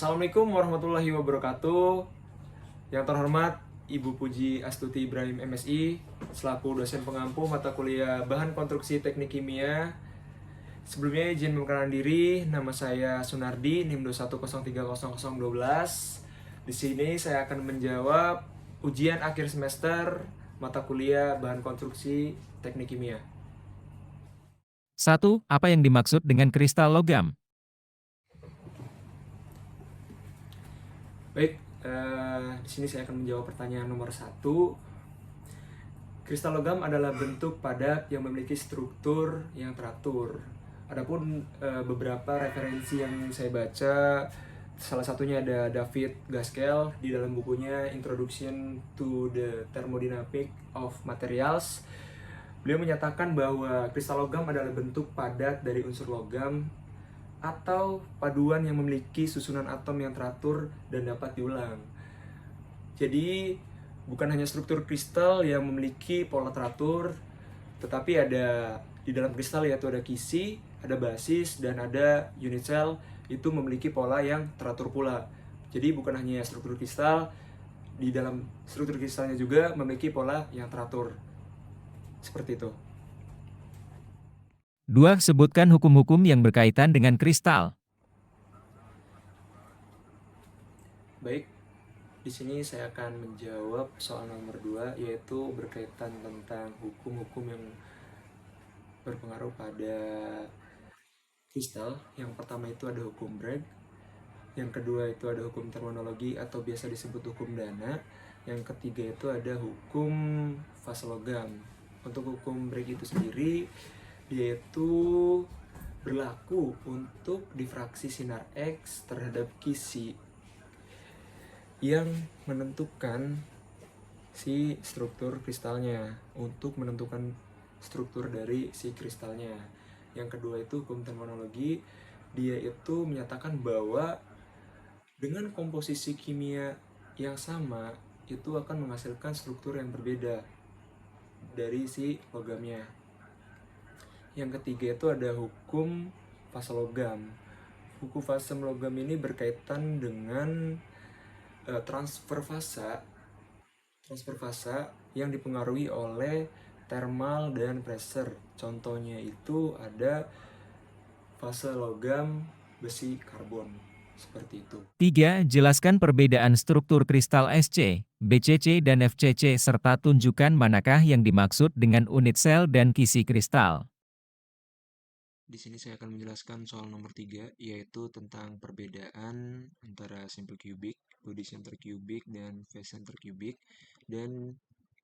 Assalamualaikum warahmatullahi wabarakatuh. Yang terhormat Ibu Puji Astuti Ibrahim MSI selaku dosen pengampu mata kuliah Bahan Konstruksi Teknik Kimia. Sebelumnya izin memperkenalkan diri, nama saya Sunardi, NIM 210300012. Di sini saya akan menjawab ujian akhir semester mata kuliah Bahan Konstruksi Teknik Kimia. 1. Apa yang dimaksud dengan kristal logam? Baik, di sini saya akan menjawab pertanyaan nomor 1. Kristal logam adalah bentuk padat yang memiliki struktur yang teratur. Adapun beberapa referensi yang saya baca, salah satunya ada David Gaskell di dalam bukunya Introduction to the Thermodynamics of Materials. Beliau menyatakan bahwa kristal logam adalah bentuk padat dari unsur logam atau paduan yang memiliki susunan atom yang teratur dan dapat diulang. Jadi bukan hanya struktur kristal yang memiliki pola teratur, tetapi ada di dalam kristal yaitu ada kisi, ada basis, dan ada unit cell itu memiliki pola yang teratur pula. Jadi bukan hanya struktur kristal, di dalam struktur kristalnya juga memiliki pola yang teratur. Seperti itu. 2. Sebutkan hukum-hukum yang berkaitan dengan kristal. Baik, di sini saya akan menjawab soal nomor 2, yaitu berkaitan tentang hukum-hukum yang berpengaruh pada kristal. Yang pertama itu ada hukum Bragg, yang kedua itu ada hukum terminologi atau biasa disebut hukum Dana, yang ketiga itu ada hukum fase logam. Untuk hukum Bragg itu sendiri, dia itu berlaku untuk difraksi sinar X terhadap kisi yang menentukan si struktur kristalnya, untuk menentukan struktur dari si kristalnya. Yang kedua itu hukum terminologi, dia itu menyatakan bahwa dengan komposisi kimia yang sama itu akan menghasilkan struktur yang berbeda dari si logamnya. Yang ketiga itu ada hukum fase logam. Hukum fase logam ini berkaitan dengan transfer fasa yang dipengaruhi oleh thermal dan pressure. Contohnya itu ada fase logam besi karbon, seperti itu. 3. Jelaskan perbedaan struktur kristal SC, BCC dan FCC serta tunjukkan manakah yang dimaksud dengan unit sel dan kisi kristal. Di sini saya akan menjelaskan soal nomor 3, yaitu tentang perbedaan antara simple cubic, body center cubic, dan face center cubic, dan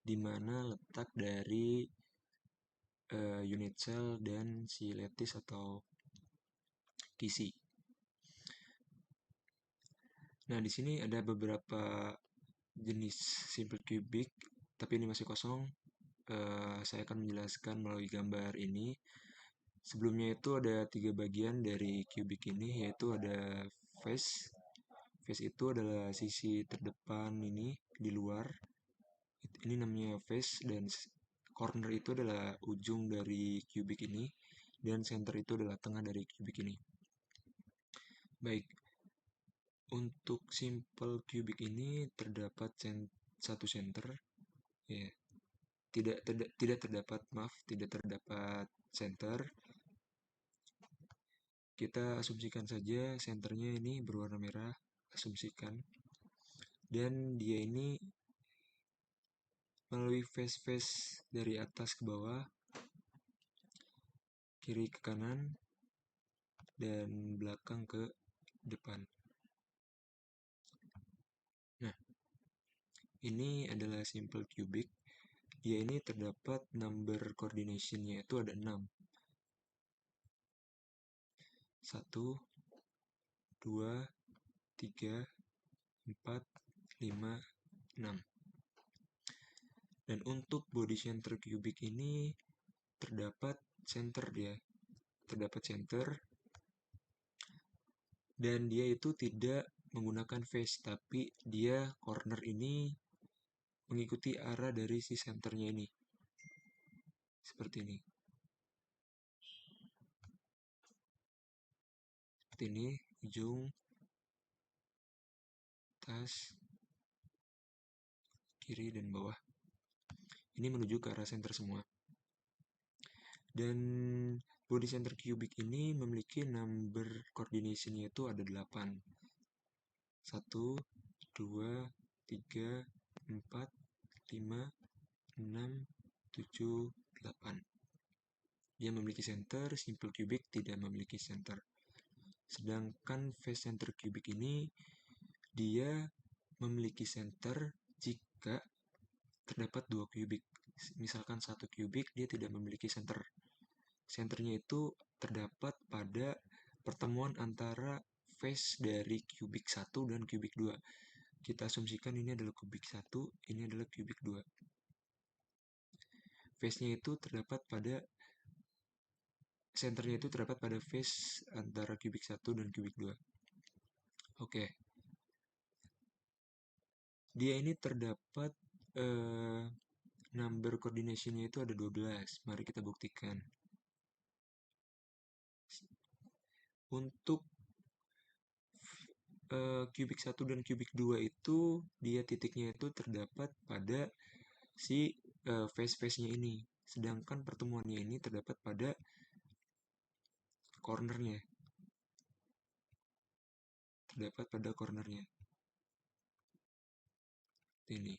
di mana letak dari unit cell dan si lattice atau kisi. Nah, di sini ada beberapa jenis simple cubic, tapi ini masih kosong. Saya akan menjelaskan melalui gambar ini. Sebelumnya itu ada 3 bagian dari cubic ini, yaitu ada face. Face itu adalah sisi terdepan ini di luar. Ini namanya face, dan corner itu adalah ujung dari cubic ini, dan center itu adalah tengah dari cubic ini. Baik, untuk simple cubic ini terdapat satu center, ya. Tidak terdapat center. Kita asumsikan saja senternya ini berwarna merah, asumsikan. Dan dia ini melalui face-face dari atas ke bawah, kiri ke kanan, dan belakang ke depan. Nah, ini adalah simple cubic. Dia ini terdapat number coordination-nya itu ada 6. 1, 2, 3, 4, 5, 6. Dan untuk body center cubic ini terdapat center dan dia itu tidak menggunakan face, tapi dia corner ini mengikuti arah dari si senternya ini, seperti ini. Seperti ini, ujung atas, kiri, dan bawah. Ini menuju ke arah center semua. Dan body center cubic ini memiliki number coordination yaitu ada 8. 1, 2, 3, 4, 5, 6, 7, 8. Dia memiliki center, simple cubic tidak memiliki center. Sedangkan face center cubic ini dia memiliki center jika terdapat 2 cubic. Misalkan 1 cubic dia tidak memiliki center. Centernya itu terdapat pada pertemuan antara face dari cubic 1 dan cubic 2. Kita asumsikan ini adalah cubic 1, ini adalah cubic 2. Face-nya itu terdapat pada centernya itu terdapat pada face antara cubic 1 dan cubic 2. Oke. Dia ini terdapat number coordination-nya itu ada 12. Mari kita buktikan. Untuk cubic 1 dan cubic 2 itu dia titiknya itu terdapat pada si face-face-nya ini. Sedangkan pertemuannya ini terdapat pada cornernya. Terdapat pada cornernya. Ini.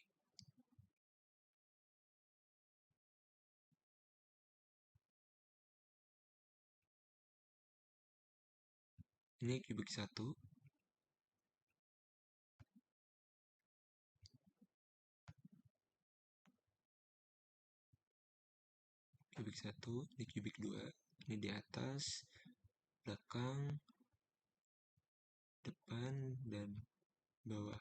Ini cubic 1. Cubic 1, ini cubic 2. Ini di atas, belakang, depan, dan bawah.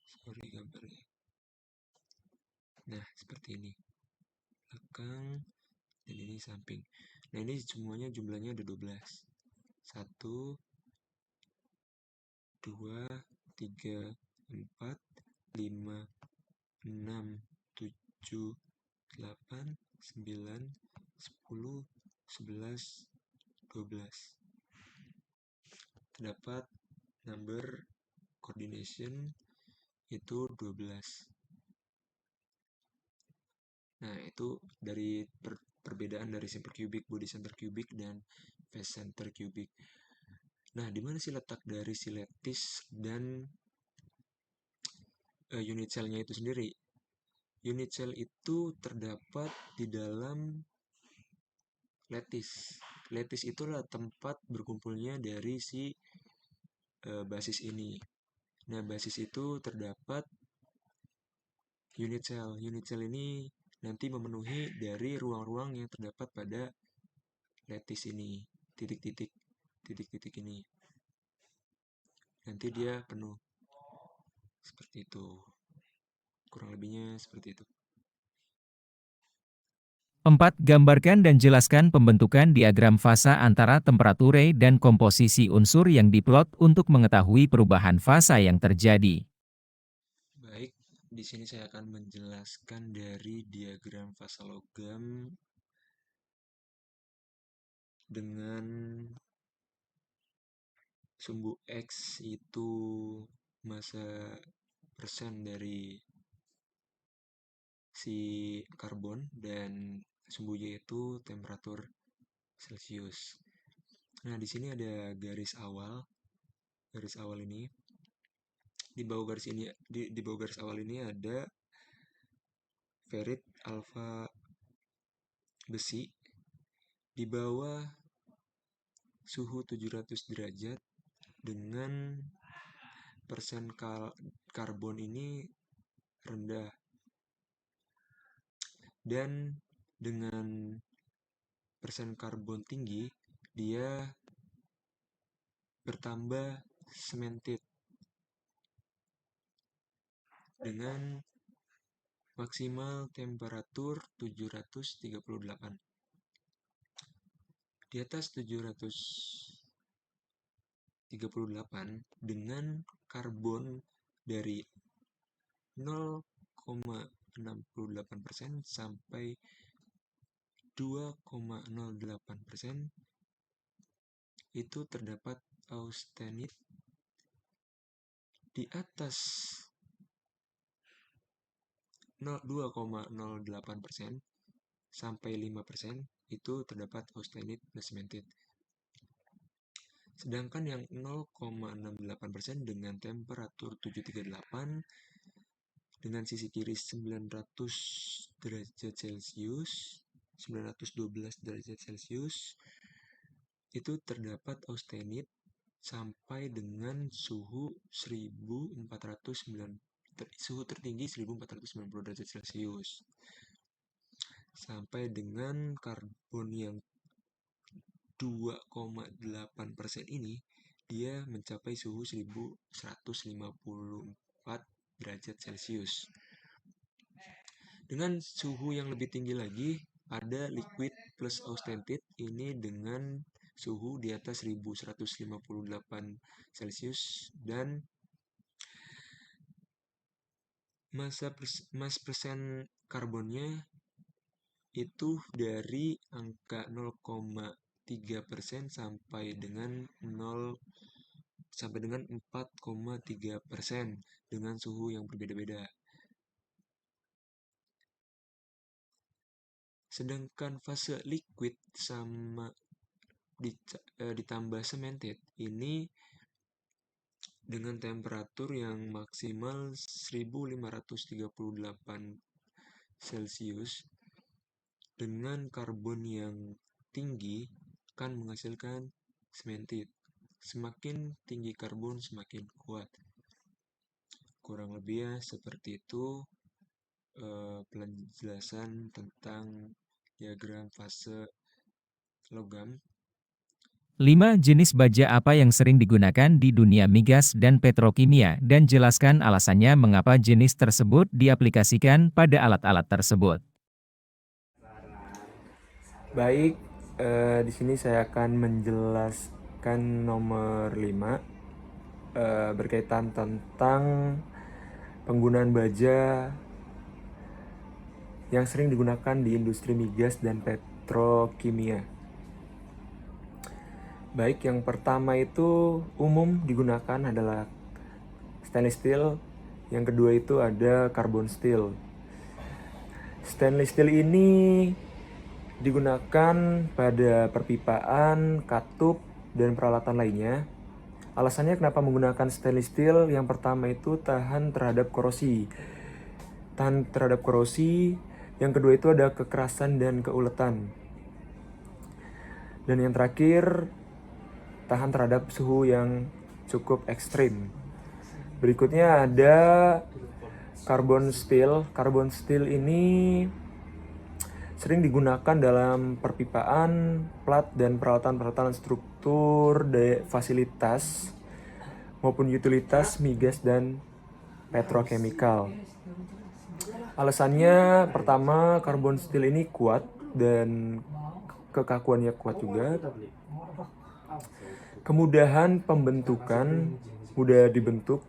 Sorry gambarnya. Nah, seperti ini. Belakang, dan ini samping. Nah, ini semuanya jumlahnya ada 12. 1, 2, 3, 4, 5, 6, 7, 8, 9, 10, 11, 12. Terdapat number coordination itu 12. Nah, itu dari perbedaan dari simple cubic, body center cubic, dan face center cubic. Nah, di mana sih letak dari si lattice dan unit cell-nya itu sendiri? Unit cell itu terdapat di dalam lattice. Lattice itulah tempat berkumpulnya dari si basis ini. Nah, basis itu terdapat unit cell. Unit cell ini nanti memenuhi dari ruang-ruang yang terdapat pada lattice ini. Titik-titik ini. Nanti dia penuh. Seperti itu. Kurang lebihnya seperti itu. 4. Gambarkan dan jelaskan pembentukan diagram fasa antara temperature dan komposisi unsur yang diplot untuk mengetahui perubahan fasa yang terjadi. Baik, di sini saya akan menjelaskan dari diagram fasa logam dengan sumbu X itu massa persen dari si karbon dan sumbu Y itu temperatur Celcius. Nah, di sini ada garis awal. Garis awal ini di bawah garis awal ini ada ferrit alfa besi. Di bawah suhu 700 derajat dengan persen karbon ini rendah, dan dengan persen karbon tinggi dia bertambah cemented dengan maksimal temperatur 738. Di atas 738 dengan karbon dari 0,68% sampai 2,08% itu terdapat austenit di atas 2,08% sampai 5% itu terdapat austenit plus cemented. Sedangkan yang 0,68% dengan temperatur 738 dengan sisi kiri 900 derajat Celcius, 912 derajat Celcius, itu terdapat austenit sampai dengan suhu 1490 suhu tertinggi 1490 derajat Celcius. Sampai dengan karbon yang 2,8% ini dia mencapai suhu 1154 derajat Celcius. Dengan suhu yang lebih tinggi lagi ada liquid plus austenit ini dengan suhu di atas 1158 Celcius dan mass persen karbonnya itu dari angka 0,3% sampai dengan 4,3% dengan suhu yang berbeda-beda. Sedangkan fase liquid sama ditambah cemented ini dengan temperatur yang maksimal 1538 Celcius dengan karbon yang tinggi akan menghasilkan cemented. Semakin tinggi karbon semakin kuat. Kurang lebih ya seperti itu penjelasan tentang diagram fase logam. 5. Jenis baja apa yang sering digunakan di dunia migas dan petrokimia dan jelaskan alasannya mengapa jenis tersebut diaplikasikan pada alat-alat tersebut. Baik, di sini saya akan menjelaskan nomor 5 berkaitan tentang penggunaan baja yang sering digunakan di industri migas dan petrokimia. Baik, yang pertama itu umum digunakan adalah stainless steel, yang kedua itu ada carbon steel. Stainless steel ini digunakan pada perpipaan, katup, dan peralatan lainnya. Alasannya kenapa menggunakan stainless steel? Yang pertama itu tahan terhadap korosi. Yang kedua itu ada kekerasan dan keuletan. Dan yang terakhir, tahan terhadap suhu yang cukup ekstrim. Berikutnya ada carbon steel. Carbon steel ini sering digunakan dalam perpipaan, plat, dan peralatan-peralatan struktur, fasilitas, maupun utilitas migas dan petrochemical. Alasannya pertama, carbon steel ini kuat dan kekakuannya kuat juga. Kemudahan pembentukan, mudah dibentuk,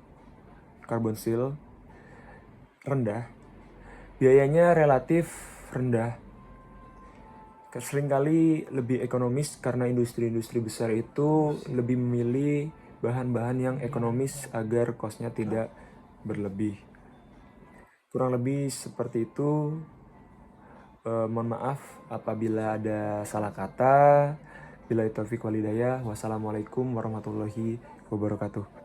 carbon steel rendah. Biayanya relatif rendah. Seringkali lebih ekonomis karena industri-industri besar itu lebih memilih bahan-bahan yang ekonomis agar cost-nya tidak berlebih. Kurang lebih seperti itu. Mohon maaf apabila ada salah kata. Billahi taufiq wal hidayah. Wassalamualaikum warahmatullahi wabarakatuh.